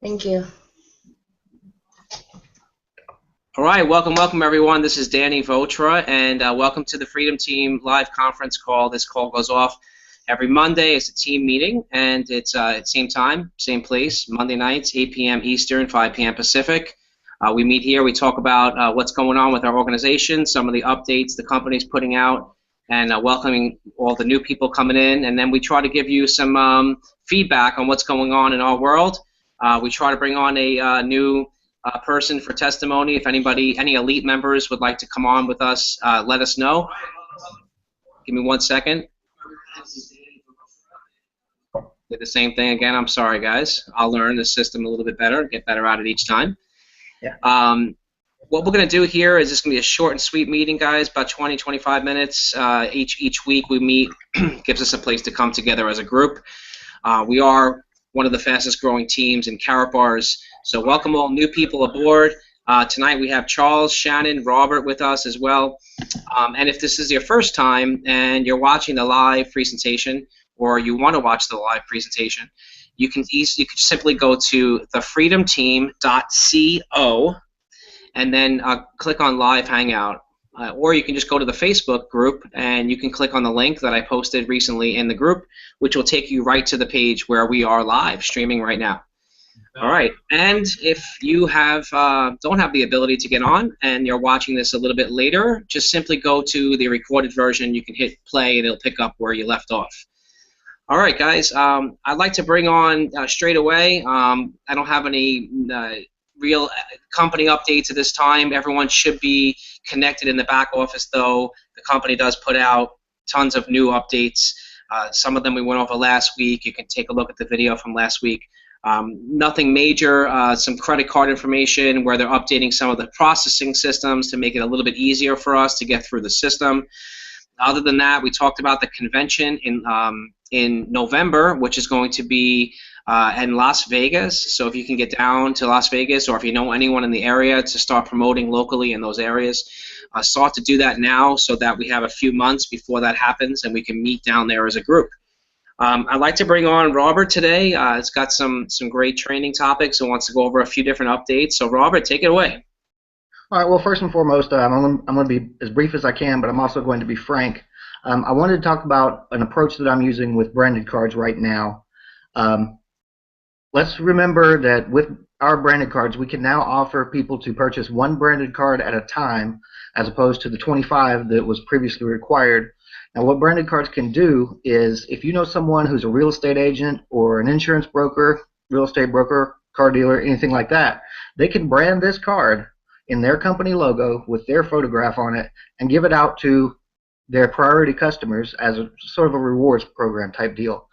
Thank you. All right, welcome everyone. This is Danny Votra, and welcome to the Freedom Team live conference call. This call goes off every Monday. It's a team meeting, and it's at same time, same place, Monday nights, 8 p.m. Eastern, 5 p.m. Pacific. We meet here. We talk about what's going on with our organization, some of the updates the company's putting out, and welcoming all the new people coming in. And then we try to give you some feedback on what's going on in our world. We try to bring on a new person for testimony. If any elite members would like to come on with us, let us know. Give me 1 second. Did the same thing again. I'm sorry, guys. I'll learn the system a little bit better, get better at it each time. Yeah. What we're going to do here is just going to be a short and sweet meeting, guys, about 20, 25 minutes. Each week we meet, gives us a place to come together as a group. We are one of the fastest growing teams in Carrot Bars. So welcome all new people aboard. Tonight we have Charles, Shannon, Robert with us as well. And if this is your first time and you're watching the live presentation, or you want to watch the live presentation, you can simply go to thefreedomteam.co and then click on Live Hangout. Or you can just go to the Facebook group and you can click on the link that I posted recently in the group, which will take you right to the page where we are live streaming right now. All right, and if you don't have the ability to get on and you're watching this a little bit later, just simply go to the recorded version. You can hit play and it'll pick up where you left off. All right, guys, I'd like to bring on straight away. I don't have any real company updates at this time. Everyone should be connected in the back office, though. The company does put out tons of new updates. Some of them we went over last week. You can take a look at the video from last week. Nothing major, some credit card information where they're updating some of the processing systems to make it a little bit easier for us to get through the system. Other than that, we talked about the convention in November, which is going to be in Las Vegas. So if you can get down to Las Vegas, or if you know anyone in the area to start promoting locally in those areas, start to do that now so that we have a few months before that happens and we can meet down there as a group. I'd like to bring on Robert today. It's got some great training topics and wants to go over a few different updates. So Robert, take it away. All right. Well, first and foremost, I'm going to be as brief as I can, but I'm also going to be frank. I wanted to talk about an approach that I'm using with branded cards right now. Let's remember that with our branded cards, we can now offer people to purchase one branded card at a time, as opposed to the 25 that was previously required. Now, what branded cards can do is, if you know someone who's a real estate agent or an insurance broker, real estate broker, car dealer, anything like that, they can brand this card in their company logo with their photograph on it and give it out to their priority customers as a sort of a rewards program type deal.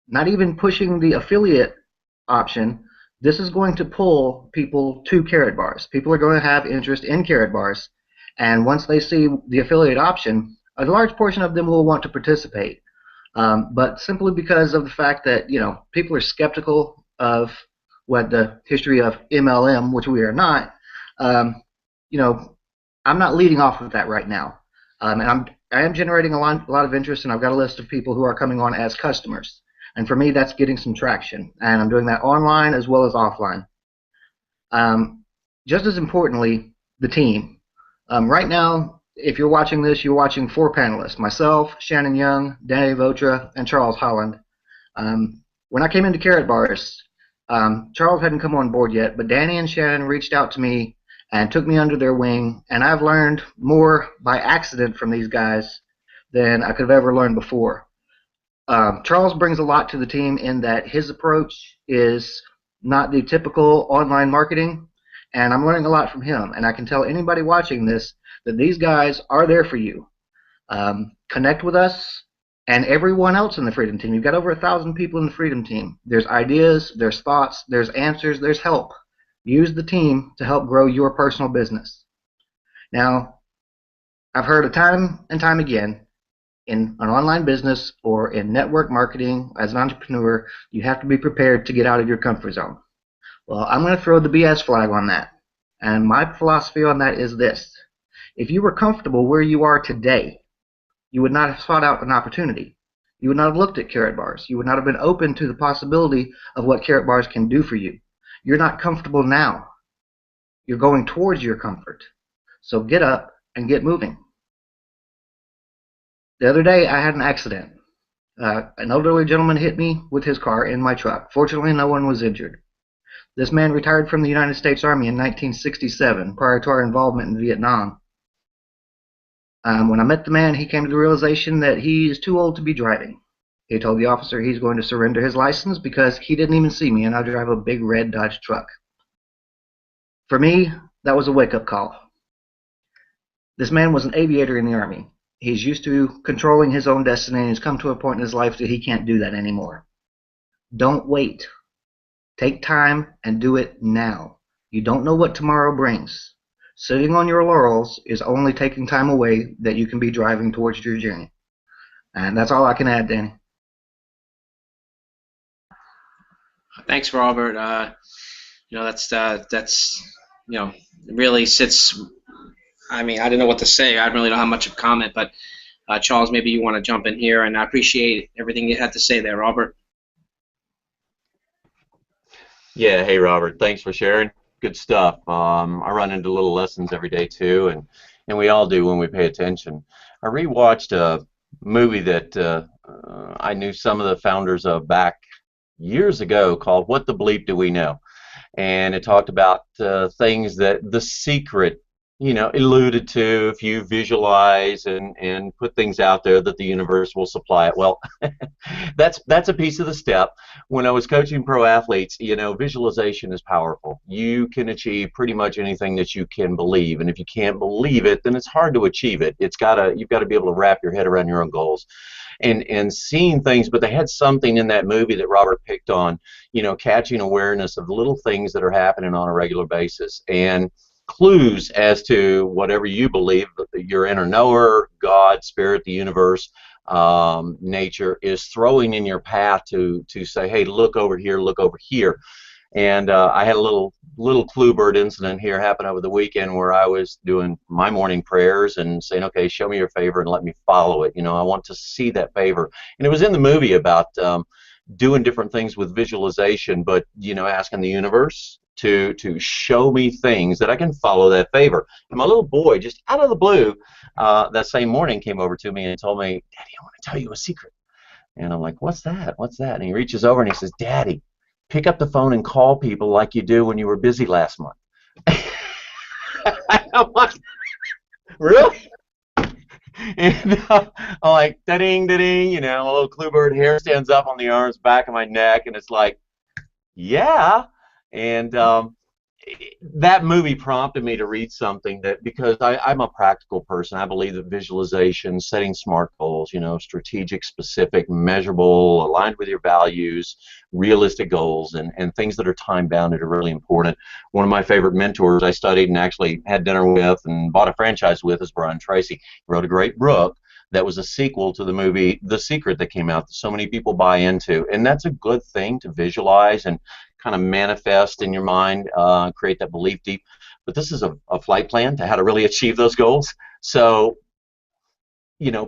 Not even pushing the affiliate option, this is going to pull people to Carrot Bars. People are going to have interest in Carrot Bars, and once they see the affiliate option, a large portion of them will want to participate. But simply because of the fact that, you know, people are skeptical of what the history of MLM, which we are not, you know, I'm not leading off with that right now. And I am generating a lot of interest, and I've got a list of people who are coming on as customers. And for me, that's getting some traction. And I'm doing that online as well as offline. Just as importantly, the team. Right now, if you're watching this, you're watching 4 panelists: myself, Shannon Young, Danny Votra, and Charles Holland. When I came into Carrot Bars, Charles hadn't come on board yet, but Danny and Shannon reached out to me and took me under their wing, and I've learned more by accident from these guys than I could have ever learned before. Charles brings a lot to the team in that his approach is not the typical online marketing, and I'm learning a lot from him, and I can tell anybody watching this that these guys are there for you. Connect with us and everyone else in the Freedom Team. You've got over 1,000 people in the Freedom Team. There's ideas, there's thoughts, there's answers, there's help. Use the team to help grow your personal business. Now, I've heard time and time again, in an online business or in network marketing as an entrepreneur, you have to be prepared to get out of your comfort zone. Well, I'm going to throw the BS flag on that. And my philosophy on that is this: if you were comfortable where you are today, you would not have sought out an opportunity. You would not have looked at carrot bars. You would not have been open to the possibility of what carrot bars can do for you. You're not comfortable now. You're going towards your comfort. So get up and get moving. The other day, I had an accident. An elderly gentleman hit me with his car in my truck. Fortunately, no one was injured. This man retired from the United States Army in 1967, prior to our involvement in Vietnam. When I met the man, he came to the realization that he is too old to be driving. He told the officer he's going to surrender his license because he didn't even see me, and I drive a big red Dodge truck. For me, that was a wake-up call. This man was an aviator in the Army. He's used to controlling his own destiny, and he's come to a point in his life that he can't do that anymore. Don't wait. Take time and do it now. You don't know what tomorrow brings. Sitting on your laurels is only taking time away that you can be driving towards your journey. And that's all I can add, Danny. Thanks, Robert. That's really sits. I mean, I don't know what to say. I really don't have much of a comment, but Charles, maybe you want to jump in here, and I appreciate everything you had to say there, Robert. Yeah, hey Robert, thanks for sharing. Good stuff. I run into little lessons every day too, and we all do when we pay attention. I rewatched a movie that I knew some of the founders of back years ago called What the Bleep Do We Know? And it talked about things that The Secret, alluded to if you visualize and put things out there that the universe will supply it. Well, that's a piece of the step. When I was coaching pro athletes, visualization is powerful. You can achieve pretty much anything that you can believe, and if you can't believe it, then it's hard to achieve it. You've got to be able to wrap your head around your own goals. And seeing things, but they had something in that movie that Robert picked on, catching awareness of little things that are happening on a regular basis, and clues as to whatever you believe, your inner knower, God, spirit, the universe, nature is throwing in your path to say, hey, look over here, look over here. And I had a little clue bird incident here happen over the weekend where I was doing my morning prayers and saying, okay, show me your favor and let me follow it. I want to see that favor. And it was in the movie about doing different things with visualization, but asking the universe to show me things that I can follow that favor. And my little boy, just out of the blue, that same morning came over to me and told me, Daddy, I want to tell you a secret. And I'm like, what's that? What's that? And he reaches over and he says, Daddy, pick up the phone and call people like you do when you were busy last month. I'm like, really? And I'm like, da-ding, da-ding, a little clue bird hair stands up on the arms, back of my neck, and it's like, yeah. And that movie prompted me to read something that, because I'm a practical person, I believe that visualization, setting SMART goals, strategic, specific, measurable, aligned with your values, realistic goals, and things that are time-bounded are really important. One of my favorite mentors I studied and actually had dinner with and bought a franchise with is Brian Tracy. He wrote a great book that was a sequel to the movie The Secret that came out that so many people buy into. And that's a good thing to visualize and kind of manifest in your mind, create that belief deep. But this is a flight plan to how to really achieve those goals. So,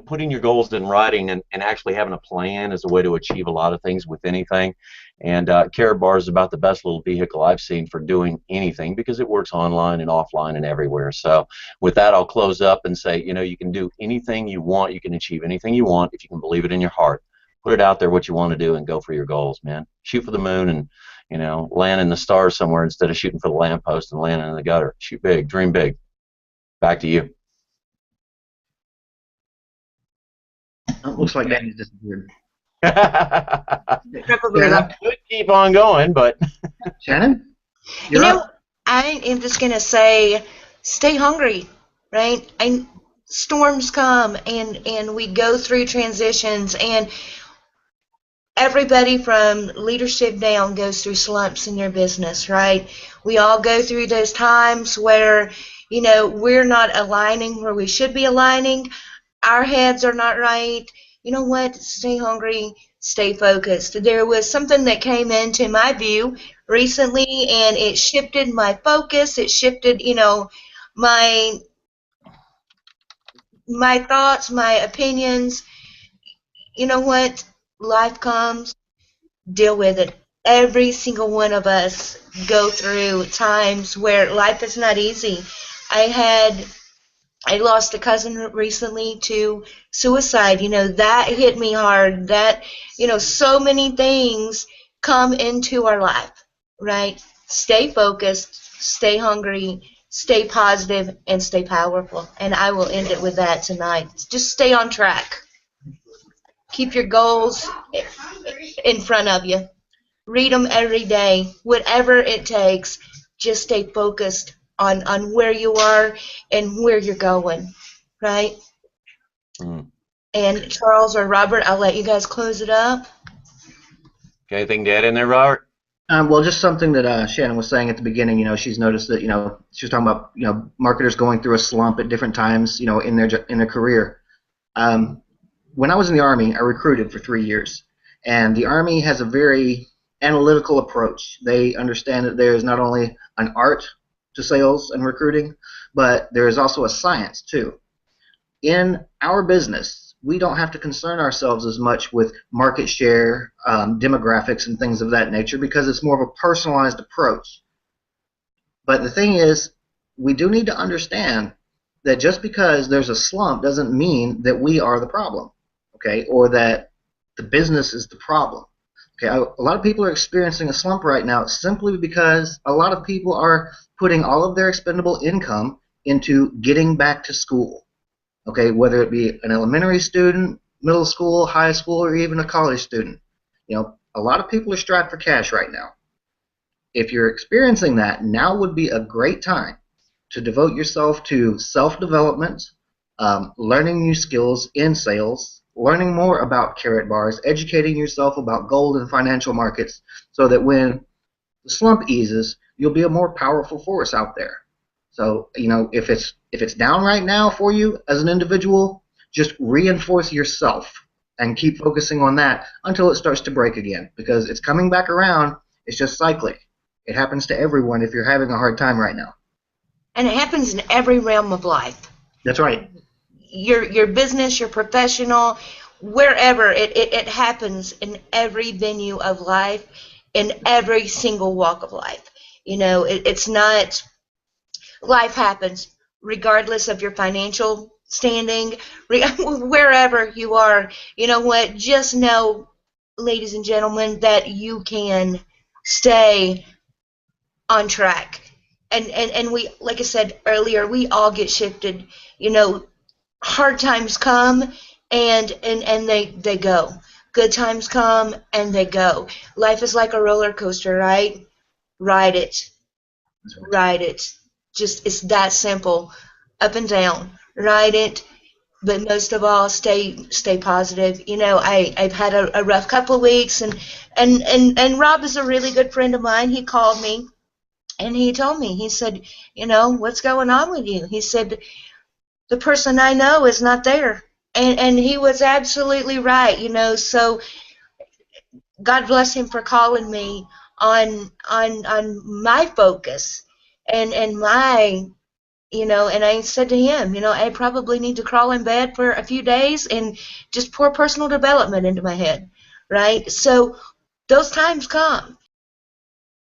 putting your goals in writing and actually having a plan is a way to achieve a lot of things with anything. And Carrot Bar is about the best little vehicle I've seen for doing anything because it works online and offline and everywhere. So with that, I'll close up and say, you can do anything you want. You can achieve anything you want if you can believe it in your heart. Put it out there what you want to do and go for your goals, man. Shoot for the moon and land in the stars somewhere instead of shooting for the lamppost and landing in the gutter. Shoot big, dream big. Back to you. It looks like Danny's disappeared. I could keep on going, but Shannon, you're up. I am just gonna say, stay hungry, right? Storms come and we go through transitions, and everybody from leadership down goes through slumps in their business, right? We all go through those times where, we're not aligning where we should be aligning. Our heads are not right. You know what? Stay hungry, stay focused. There was something that came into my view recently, and it shifted my focus. It shifted, my thoughts, my opinions. you know what? Life comes, deal with it. Every single one of us go through times where life is not easy. I had I lost a cousin recently to suicide. That hit me hard. So many things come into our life, right? Stay focused, stay hungry, stay positive, and stay powerful. And I will end it with that tonight. Just stay on track. Keep your goals in front of you. Read them every day, whatever it takes. Just stay focused on where you are and where you're going, right? Mm. And Charles or Robert, I'll let you guys close it up. Anything to add in there, Robert? Well, just something that Shannon was saying at the beginning. She's noticed that she was talking about marketers going through a slump at different times in their career. When I was in the Army, I recruited for 3 years, and the Army has a very analytical approach. They understand that there is not only an art to sales and recruiting, but there is also a science too. In our business, we don't have to concern ourselves as much with market share, demographics, and things of that nature because it's more of a personalized approach. But the thing is, we do need to understand that just because there's a slump doesn't mean that we are the problem, okay, or that the business is the problem. Okay, a lot of people are experiencing a slump right now simply because a lot of people are putting all of their expendable income into getting back to school. Okay, whether it be an elementary student, middle school, high school, or even a college student. A lot of people are strapped for cash right now. If you're experiencing that, now would be a great time to devote yourself to self-development, learning new skills in sales, learning more about carrot bars, educating yourself about gold and financial markets so that when the slump eases, you'll be a more powerful force out there. So, if it's down right now for you as an individual, just reinforce yourself and keep focusing on that until it starts to break again because it's coming back around. It's just cyclic. It happens to everyone if you're having a hard time right now. And it happens in every realm of life. That's right. Your business, your professional, wherever, it happens in every venue of life, in every single walk of life. It's not, life happens regardless of your financial standing, wherever you are. You know what? Just know, ladies and gentlemen, that you can stay on track. And we, like I said earlier, we all get shifted. Hard times come and they go. Good times come and they go. Life is like a roller coaster, right? Ride it. Ride it. Just, it's that simple. Up and down. Ride it. But most of all, stay positive. I've had a rough couple of weeks, and Rob is a really good friend of mine. He called me and he told me, he said, what's going on with you? He said, the person I know is not there. And he was absolutely right, so God bless him for calling me on my focus and my, and I said to him, I probably need to crawl in bed for a few days and just pour personal development into my head, right? So those times come.